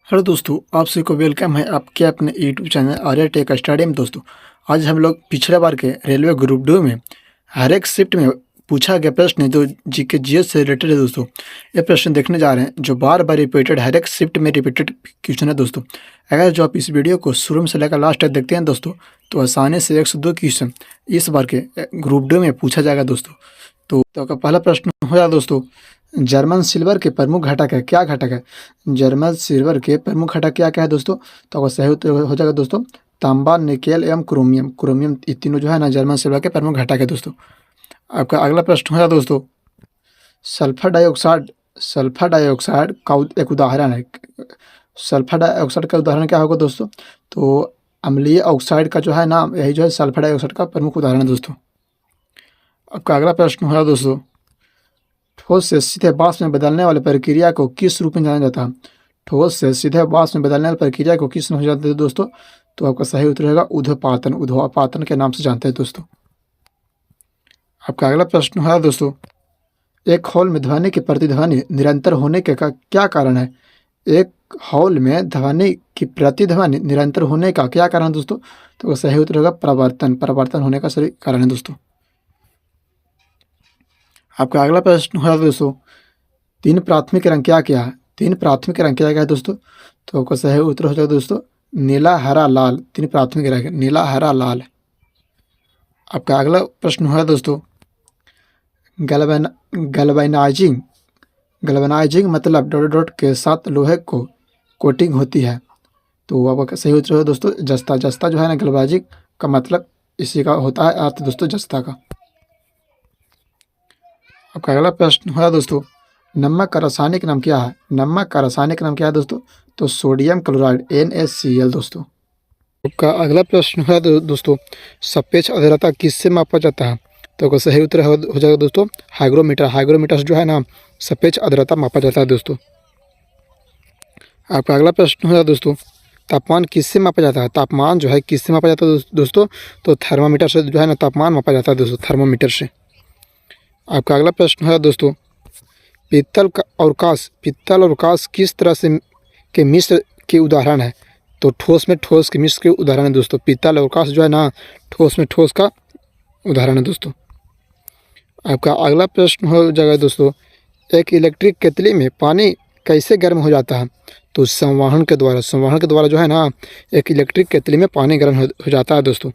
Hello दोस्तों, आप सभी को वेलकम है आपके अपने YouTube channel Arya tech study में। दोस्तों, आज हम लोग पिछले बार के रेलवे ग्रुप डी में हर एक शिफ्ट में पूछा गया प्रश्न है जो जीके जीएस से रिलेटेड है। दोस्तों, ये प्रश्न देखने जा रहे हैं जो बार बार रिपीटेड हर एक शिफ्ट में रिपीटेड क्वेश्चन है। दोस्तों, अगर जो आप इस वीडियो को शुरू से लेकर लास्ट तक देखते हैं दोस्तों, तो आसानी से 102 क्वेश्चन इस बार के ग्रुप डी में पूछा जाएगा। दोस्तों, तो आपका पहला प्रश्न हो जाएगा दोस्तों, जर्मन सिल्वर के प्रमुख घटक है, क्या घटक है? जर्मन सिल्वर के प्रमुख घटक क्या क्या है दोस्तों? तो आपका सही उत्तर हो जाएगा दोस्तों तांबा, निकेल एवं क्रोमियम। क्रोमियम ये तीनों जो है ना जर्मन सिल्वर के प्रमुख घटक है। दोस्तों, आपका अगला प्रश्न हो जाएगा दोस्तों, सल्फर डाइऑक्साइड का एक उदाहरण है। सल्फर डाइऑक्साइड का उदाहरण क्या होगा दोस्तों? तो अम्लीय ऑक्साइड का जो है नाम यही जो है सल्फर डाइऑक्साइड का प्रमुख उदाहरण है। दोस्तों, आपका अगला प्रश्न हो जाएगा दोस्तों, ठोस से सीधे वाष्प में बदलने वाली प्रक्रिया को किस रूप में जाना जाता है? ठोस से सीधे वाष्प में बदलने वाली प्रक्रिया को किस नाम से जानते हैं दोस्तों? तो आपका सही उत्तर रहेगा ऊर्ध्वपातन। ऊर्ध्वपातन के नाम से जानते हैं दोस्तों। आपका अगला प्रश्न है दोस्तों, एक हॉल में ध्वनि की प्रतिध्वनि निरंतर होने के का क्या कारण है? एक हॉल में ध्वनि की प्रतिध्वनि निरंतर होने का क्या कारण है दोस्तों? तो सही उत्तर रहेगा परिवर्तन होने का सही कारण है। दोस्तों, आपका अगला प्रश्न है दोस्तों, तीन प्राथमिक रंग क्या क्या है? तीन प्राथमिक रंग क्या क्या है दोस्तों? तो आपका सही उत्तर हो जाएगा दोस्तों नीला, हरा, लाल। तीन प्राथमिक रंग है नीला, हरा, लाल। आपका अगला प्रश्न है दोस्तों, गैल्वेनाइजिंग गैल्वेनाइजिंग मतलब डॉट डॉट के साथ लोहे को कोटिंग होती है। तो आपका सही उत्तर है दोस्तों जस्ता। जस्ता जो है ना गैल्वेनाइजिंग का मतलब इसी का होता है अर्थ दोस्तों, जस्ता का। आपका अगला प्रश्न है दोस्तों, नमक का रासायनिक नाम क्या है? नमक का रासायनिक नाम क्या है दोस्तों? तो सोडियम क्लोराइड NaCl। दोस्तों, आपका अगला प्रश्न है दोस्तों, सापेक्ष आर्द्रता किससे मापा जाता है? तो सही उत्तर हो जाएगा दोस्तों हाइग्रोमीटर। हाइग्रोमीटर से जो है ना सापेक्ष आर्द्रता मापा जाता है। दोस्तों, आपका अगला प्रश्न है दोस्तों, तापमान किससे मापा जाता है? तापमान जो है किससे मापा जाता है दोस्तों? तो थर्मामीटर से जो है ना तापमान मापा जाता है दोस्तों, थर्मामीटर से। आपका अगला प्रश्न है दोस्तों, पित्तल और कांस किस तरह से के मिश्र के उदाहरण है? तो ठोस में ठोस के मिश्र के उदाहरण है दोस्तों। पित्तल और कांस जो है ना ठोस में ठोस का उदाहरण है दोस्तों। आपका अगला प्रश्न हो जाएगा दोस्तों, एक इलेक्ट्रिक केतली में पानी कैसे गर्म हो जाता है? तो संवहन के द्वारा जो है ना एक इलेक्ट्रिक केतली में पानी गर्म हो जाता है दोस्तों।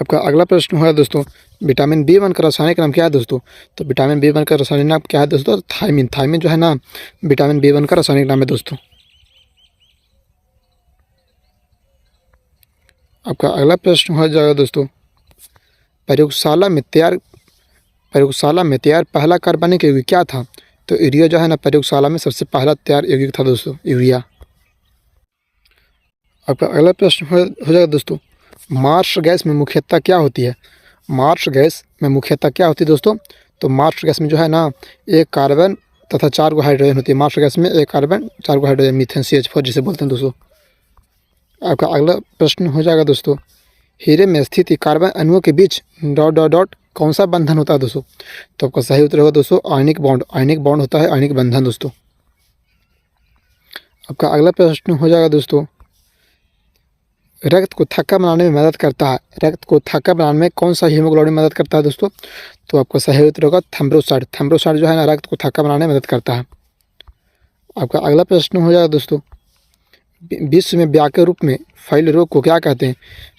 आपका अगला प्रश्न है दोस्तों, विटामिन B1 का रासायनिक नाम क्या है दोस्तों? तो विटामिन B1 का रासायनिक नाम क्या है दोस्तों? थायमिन। थायमिन जो है ना विटामिन B1 का रासायनिक नाम है दोस्तों। आपका अगला प्रश्न हो जाएगा दोस्तों, प्रयोगशाला में तैयार पहला कार्बनिक यौगिक क्या था? तो यूरिया जो है ना प्रयोगशाला में सबसे पहला तैयार यौगिक था दोस्तों, यूरिया। आपका अगला प्रश्न हो जाएगा दोस्तों, मार्स गैस में मुख्यतः क्या होती है? मार्स गैस में मुख्यतः क्या होती है दोस्तों? तो मार्स गैस में जो है ना एक कार्बन तथा 4 गो हाइड्रोजन होती है। मार्स गैस में एक कार्बन 4 गो हाइड्रोजन, मीथेन CH4 जिसे बोलते हैं दोस्तों। आपका अगला प्रश्न हो जाएगा दोस्तों, हीरे में स्थित कार्बन अणुओं के बीच डॉट डॉट डॉट कौन सा बंधन होता है दोस्तों? तो आपका सही उत्तर होगा दोस्तों आयनिक बॉन्ड। आयनिक बॉन्ड होता है, आयनिक बंधन दोस्तों। आपका अगला प्रश्न हो जाएगा दोस्तों, रक्त को थक्का बनाने में मदद करता है। रक्त को थक्का बनाने में कौन सा हीमोग्लोबिन मदद करता है दोस्तों? तो आपका सही उत्तर होगा थैम्ब्रोसाइड। थैम्ब्रोसाइड जो है ना रक्त को थक्का बनाने में मदद करता है। आपका अगला प्रश्न हो जाएगा दोस्तों, विश्व में व्यापक रूप में फैले रोग को क्या कहते हैं?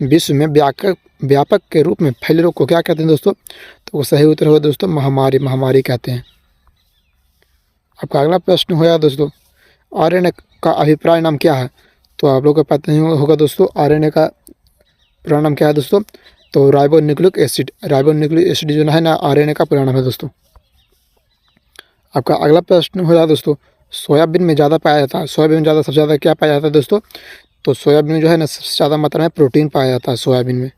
विश्व में व्यापक के रूप में फैले रोग को क्या कहते हैं दोस्तों? तो वो सही उत्तर होगा दोस्तों महामारी कहते हैं। आपका अगला प्रश्न हो जाएगा दोस्तों, RNA का अभिप्राय नाम क्या है? तो आप लोगों को पता नहीं होगा दोस्तों RNA का पूरा नाम क्या है दोस्तों? तो राइबोन्यूक्लिक एसिड। राइबोन्यूक्लिक एसिड जो है ना RNA का पूरा नाम है दोस्तों। आपका अगला प्रश्न हो जाएगा दोस्तों, सोयाबीन में ज़्यादा पाया जाता है। सोयाबीन में सबसे ज़्यादा क्या पाया जाता है दोस्तों? तो सोयाबीन में जो है ना सबसे ज़्यादा मात्रा में प्रोटीन पाया जाता है सोयाबीन में।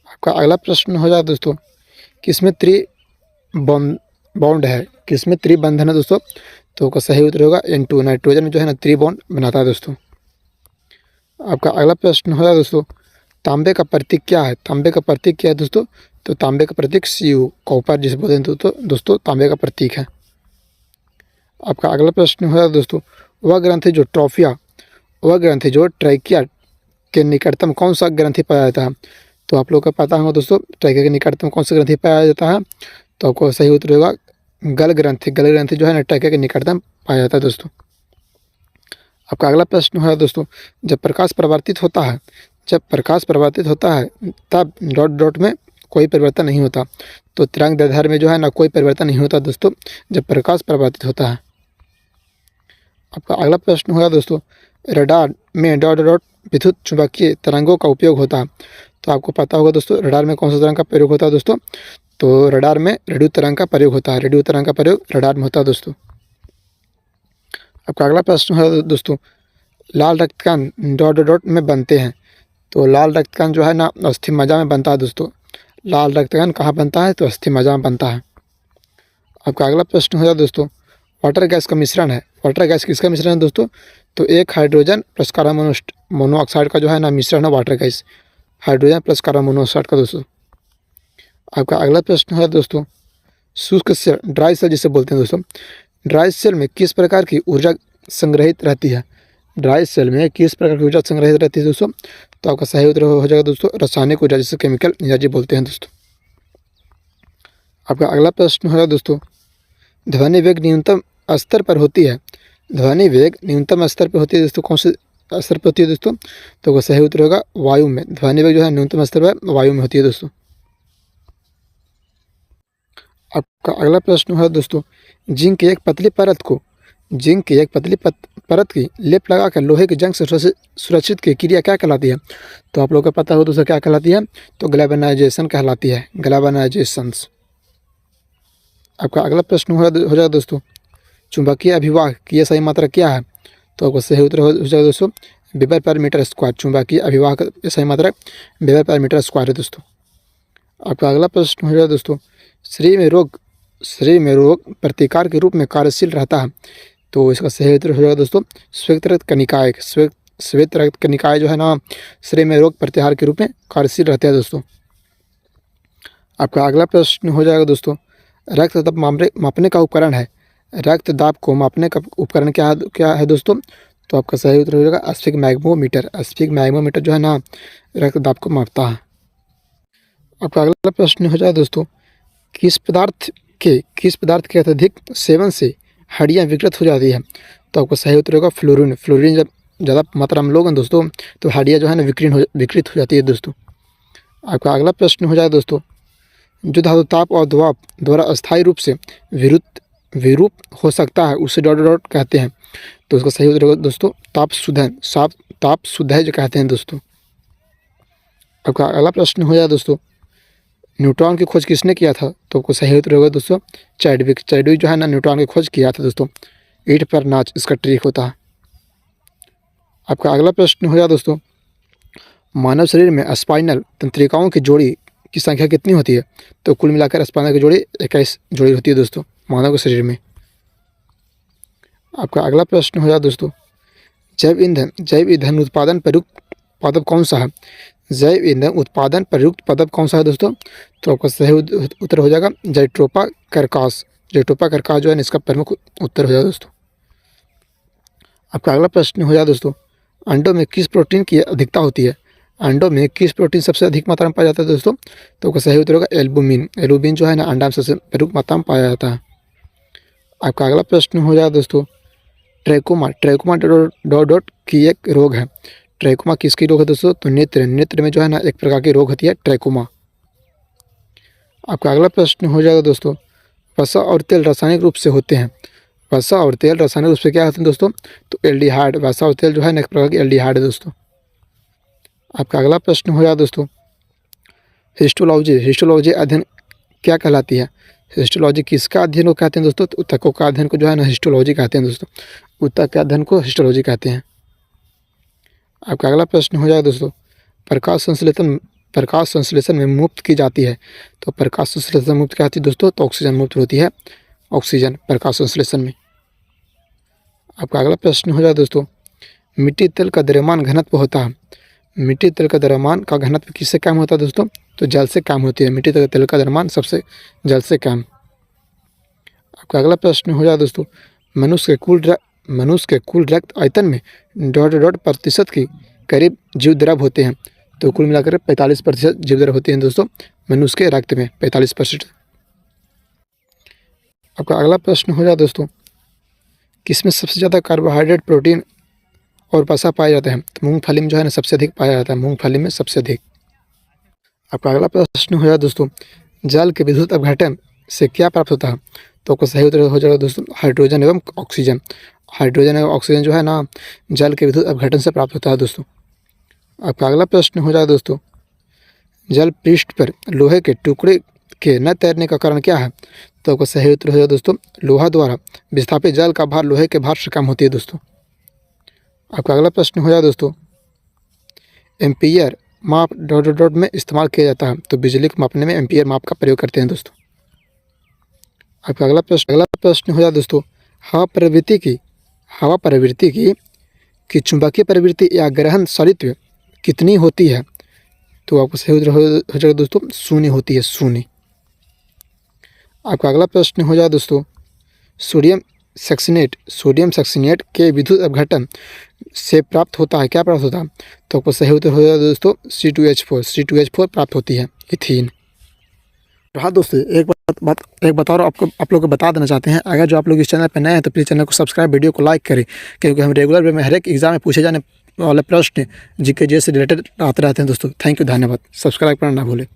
आपका अगला प्रश्न हो जाएगा दोस्तों, किसमें बॉन्ड है? किसमें त्रिबंधन है दोस्तों? तो उसका सही उत्तर होगा N2। नाइट्रोजन में जो है ना त्रिबॉन्ड बनाता है दोस्तों। आपका अगला प्रश्न हो जाएगा दोस्तों, तांबे का प्रतीक क्या है? तांबे का प्रतीक क्या है दोस्तों? तो तांबे का प्रतीक Cu, कॉपर जिसे बोलते हैं दोस्तों तांबे का प्रतीक है। आपका अगला प्रश्न है दोस्तों, वह ग्रंथि जो ट्रॉफिया, वह ग्रंथि जो ट्रैकिया के निकटतम कौन सा ग्रंथि पाया जाता है? तो आप लोग को पता होगा दोस्तों, ट्रैकिया के निकटतम कौन सा ग्रंथि पाया जाता है? तो आपको सही उत्तर होगा गल ग्रंथि। गल ग्रंथि जो है ना ट्रैकिया के निकटतम पाया जाता है दोस्तों। आपका अगला प्रश्न है दोस्तों, जब प्रकाश परावर्तित होता है, जब प्रकाश परावर्तित होता है तब डॉट डॉट में कोई परिवर्तन नहीं होता। तो तरंग दैर्ध्य में जो है ना कोई परिवर्तन नहीं होता दोस्तों जब प्रकाश परावर्तित होता है। आपका अगला प्रश्न होगा दोस्तों, रडार में डॉट डॉट विद्युत चुंबकीय तरंगों का उपयोग होता है। तो आपको पता होगा दोस्तों रडार में कौन सा तरंग का प्रयोग होता है दोस्तों? तो रडार में रेडियो तरंग का प्रयोग होता है। रेडियो तरंग का प्रयोग रडार में होता है दोस्तों। आपका अगला प्रश्न है दोस्तों, लाल रक्तकण डॉट डॉट में बनते हैं। तो लाल रक्तकण जो है ना अस्थि मज्जा में बनता है दोस्तों। लाल रक्तकण कहाँ बनता है? तो अस्थि मज्जा में बनता है। आपका अगला प्रश्न हो जाए दोस्तों, वाटर गैस का मिश्रण है। वाटर गैस किसका मिश्रण है दोस्तों? तो एक हाइड्रोजन प्लस कार्बन मोनोऑक्साइड का जो है ना मिश्रण है water gas. Hydrogen plus carbon monoxide का दोस्तों। आपका अगला प्रश्न है दोस्तों, शुष्क सेल ड्राई सेल जिसे बोलते हैं दोस्तों, ड्राई सेल में किस प्रकार की ऊर्जा संग्रहित रहती है? ड्राई सेल में किस प्रकार की ऊर्जा संग्रहित रहती है दोस्तों? तो आपका सही उत्तर हो जाएगा दोस्तों रासायनिक ऊर्जा जिसे केमिकल एनर्जी बोलते हैं दोस्तों। आपका अगला प्रश्न है दोस्तों, ध्वनि वेग न्यूनतम स्तर पर होती है। ध्वनि वेग न्यूनतम स्तर पर होती है दोस्तों, कौन से स्तर पर होती है दोस्तों? तो सही उत्तर होगा वायु में। ध्वनि वेग जो है न्यूनतम स्तर पर वायु में होती है दोस्तों। आपका अगला प्रश्न है दोस्तों, जिंक की एक पतली परत को, जिंक की एक पतली परत की लेप लगाकर लोहे के जंग से सुरक्षित की क्रिया क्या कहलाती है? तो आप लोगों को पता हो दोस्तों क्या कहलाती है? तो ग्लैवेनाइजेशन कहलाती है। ग्लैवेनाइजेशन। आपका अगला प्रश्न हो जाएगा दोस्तों, चुंबकीय अभिवाह की यह सही मात्रा क्या है? तो आपको सही उत्तर हो जाएगा दोस्तों वेबर पर मीटर स्क्वायर। चुंबकीय अभिवाह का सही मात्रा वेबर पर मीटर स्क्वायर है दोस्तों। आपका अगला प्रश्न हो जाएगा दोस्तों, शरीर में रोग प्रतिकार के रूप में कार्यशील रहता है। तो इसका सही उत्तर हो जाएगा दोस्तों श्वेत रक्त कनिकाय। श्वेत रक्त कनिकाय जो है ना शरीर में रोग प्रतिकार के रूप में कार्यशील रहते हैं दोस्तों। आपका अगला प्रश्न हो जाएगा दोस्तों, रक्तदाब मापने का उपकरण है। रक्तदाब को मापने का उपकरण क्या है दोस्तों? तो आपका सही उत्तर हो जाएगा स्फिग्मैग्मोमीटर। स्फिग्मैग्मोमीटर जो है ना रक्तदाब को मापता है। आपका अगला प्रश्न हो जाएगा दोस्तों, किस पदार्थ के अत्यधिक सेवन से हड्डियाँ विकृत हो जाती है? तो आपको सही उत्तर होगा फ्लोरीन। फ्लोरीन जब ज़्यादा मात्रा में लोगे दोस्तों तो हड्डियाँ जो है ना विकृत हो जाती है दोस्तों। आपका अगला प्रश्न हो जाएगा दोस्तों, जो धातु ताप और दबाव द्वारा अस्थायी रूप से विरूप हो सकता है उसे डॉट डॉट कहते हैं। तो उसका सही उत्तर होगा दोस्तों ताप शुद्ध जो कहते हैं दोस्तों। आपका अगला प्रश्न हो जाएगा दोस्तों, न्यूट्रॉन की खोज किसने किया था? तो आपको सही उत्तर होगा दोस्तों चैडविक जो है ना न्यूट्रॉन की खोज किया था दोस्तों। ईंट पर नाच इसका ट्रिक होता है। आपका अगला प्रश्न हो जाएगा दोस्तों, मानव शरीर में स्पाइनल तंत्रिकाओं की जोड़ी की संख्या कितनी होती है? तो कुल मिलाकर स्पाइनल की जोड़ी 21 जोड़ी होती है दोस्तों मानव के शरीर में। आपका अगला प्रश्न हो जाएगा दोस्तों, जैव ईंधन उत्पादन प्रयुक्त पदब कौन सा है? जैव ईंधन उत्पादन प्रयुक्त पदब कौन सा है दोस्तों? तो आपका सही उत्तर हो जाएगा ज़ैट्रोपा कर्कास। ज़ैट्रोपा कर्कास जो है इसका प्रमुख उत्तर हो जाएगा दोस्तों। आपका अगला प्रश्न हो जाएगा दोस्तों, अंडों में किस प्रोटीन की अधिकता होती है? अंडों में किस प्रोटीन सबसे अधिक मात्रा में पाया जाता है दोस्तों? तो आपका सही उत्तर होगा एल्बुमिन। एल्बुमिन जो है ना अंडा में सबसे प्रमुख मात्रा में पाया जाता है। आपका अगला प्रश्न हो जाएगा दोस्तों, ट्रैकोमा डॉट डॉट की एक रोग है। ट्रैकोमा किसकी रोग है दोस्तों? तो नेत्र में जो है ना एक प्रकार की रोग होती है ट्रैकोमा। आपका अगला प्रश्न हो जाएगा दोस्तों, वसा और तेल रासायनिक रूप से होते हैं। वसा और तेल रासायनिक रूप से क्या होते हैं दोस्तों? तो एल्डिहाइड। वसा और तेल जो है ना एक प्रकार की एल्डिहाइड है दोस्तों। आपका अगला प्रश्न हो जाएगा दोस्तों, हिस्टोलॉजी अध्ययन क्या कहलाती है? हिस्टोलॉजी किसका अध्ययन को कहते हैं दोस्तों? तो ऊतकों का अध्ययन को जो है ना हिस्टोलॉजी कहते हैं दोस्तों। ऊतक के अध्ययन को हिस्टोलॉजी कहते हैं। आपका अगला प्रश्न हो जाएगा दोस्तों, प्रकाश संश्लेषण में मुक्त की जाती है। तो प्रकाश संश्लेषण मुक्त क्या होती है दोस्तों? तो ऑक्सीजन मुक्त होती है ऑक्सीजन प्रकाश संश्लेषण में। आपका अगला प्रश्न हो जाएगा दोस्तों, मिट्टी तेल का द्रव्यमान घनत्व होता है। मिट्टी तेल का द्रव्यमान का घनत्व किससे कम होता है दोस्तों? तो जल से कम होती है। मिट्टी तेल का द्रव्यमान सबसे जल से कम। आपका अगला प्रश्न हो जाएगा दोस्तों, मनुष्य के कुल रक्त आयतन में ... प्रतिशत के करीब जीवद्रव होते हैं। तो कुल मिलाकर 45% जीवद्रव होते हैं दोस्तों मनुष्य के रक्त में, 45%। आपका अगला प्रश्न हो जाए दोस्तों, किसमें सबसे ज़्यादा कार्बोहाइड्रेट, प्रोटीन और वसा पाया जाता है? तो मूंगफली में जो है ना सबसे अधिक पाया जाता है, मूंगफली में सबसे अधिक। आपका अगला प्रश्न हो जाए दोस्तों, जल के विद्युत अपघटन से क्या प्राप्त होता है? तो आपका सही उत्तर हो जाएगा दोस्तों हाइड्रोजन एवं ऑक्सीजन। हाइड्रोजन एवं ऑक्सीजन जो है ना जल के विद्युत अपघटन से प्राप्त होता है दोस्तों। आपका अगला प्रश्न हो जाए दोस्तों, जल पृष्ठ पर लोहे के टुकड़े के न तैरने का कारण क्या है? तो आपका सही उत्तर हो जाए दोस्तों लोहा द्वारा विस्थापित जल का भार लोहे के भार से कम होती है दोस्तों। आपका अगला प्रश्न हो जाए दोस्तों, एम्पियर माप ... में इस्तेमाल किया जाता है? तो बिजली को मापने में एम्पियर माप का प्रयोग करते हैं दोस्तों। आपका अगला प्रश्न हो जाए दोस्तों, हवा प्रवृत्ति की चुंबकीय प्रवृत्ति या ग्रहणशालित्व कितनी होती है? तो आपको सही उत्तर हो जाएगा दोस्तों शून्य होती है, शून्य। आपका अगला प्रश्न हो जाए दोस्तों, सोडियम सक्सिनेट के विद्युत अपघटन से प्राप्त होता है, क्या प्राप्त होता है? तो आपको सही उत्तर हो जाए दोस्तों C2H4 प्राप्त होती है, इथीन। हाँ दोस्तों, एक बात और आप लोग को बता देना चाहते हैं, अगर जो आप लोग इस चैनल पर नए हैं तो प्लीज़ चैनल को सब्सक्राइब, वीडियो को लाइक करें, क्योंकि हम रेगुलर वे में हर एक एग्जाम में पूछे जाने वाले प्रश्न जीके से रिलेटेड आते रहते हैं दोस्तों। थैंक यू, धन्यवाद। सब्सक्राइब करना ना भूलें।